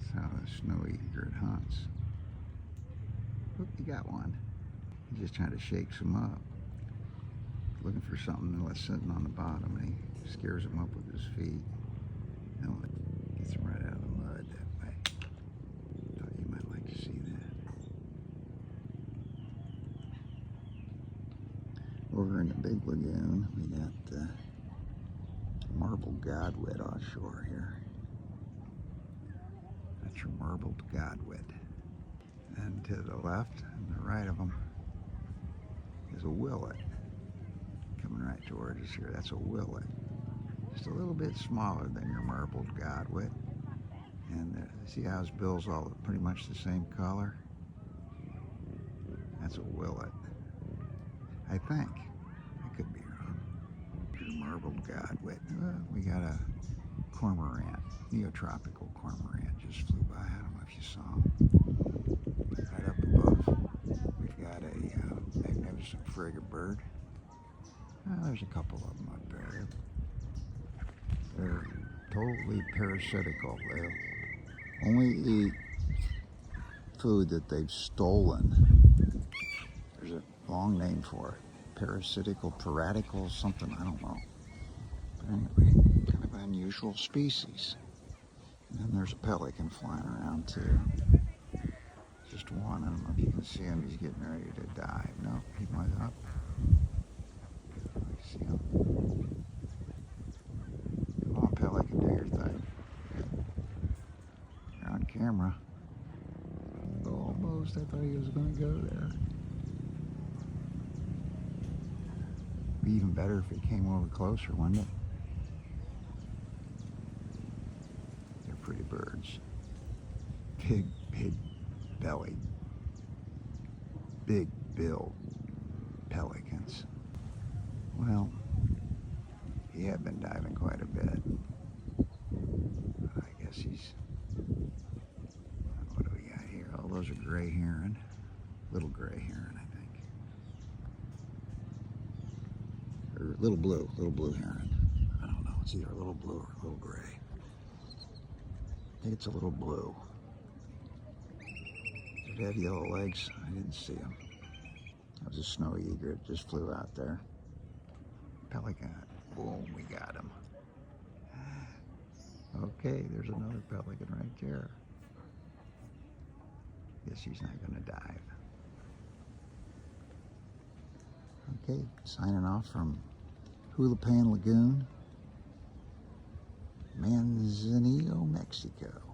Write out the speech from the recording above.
That's how a snowy egret hunts. Oop, you got one. He's just trying to shake some up. Looking for something that's sitting on the bottom, and he scares him up with his feet. And gets him right out of the mud that way. Thought you might like to see that. Over in the big lagoon, we got marbled godwit offshore here. That's your marbled godwit. And to the left and the right of them is a willet. Coming right towards us here, that's a willet. Just a little bit smaller than your marbled godwit. And see how his bill's all pretty much the same color? That's a willet. I think. I could be wrong. Here's a marbled godwit. We got a cormorant, neotropical cormorant just flew by. I don't know if you saw him. Right up above, we've got a magnificent frigate bird. There's a couple of them up there. They're totally parasitical. They only eat food that they've stolen. There's a long name for it. Parasitical, piratical, something, I don't know. But anyway, kind of an unusual species. And then there's a pelican flying around too. Just one. I don't know if you can see him. He's getting ready to dive. No, he went up. I see him. Come on, pelican, do your thing. You're on camera. Almost. I thought he was going to go there. Be even better if he came over closer, wouldn't it? They're pretty birds. Big, big bellied, big billed pelicans. Well, he had been diving quite a bit. I guess he's, what do we got here? Oh, those are gray heron. Little gray heron, I think. Or little blue heron. I don't know, it's either a little blue or a little gray. I think it's a little blue. Did it have yellow legs? I didn't see him. That was a snowy egret, just flew out there. Pelican, boom, we got him. Okay, there's another pelican right there. Guess he's not gonna dive. Okay, signing off from Hulapan Lagoon, Manzanillo, Mexico.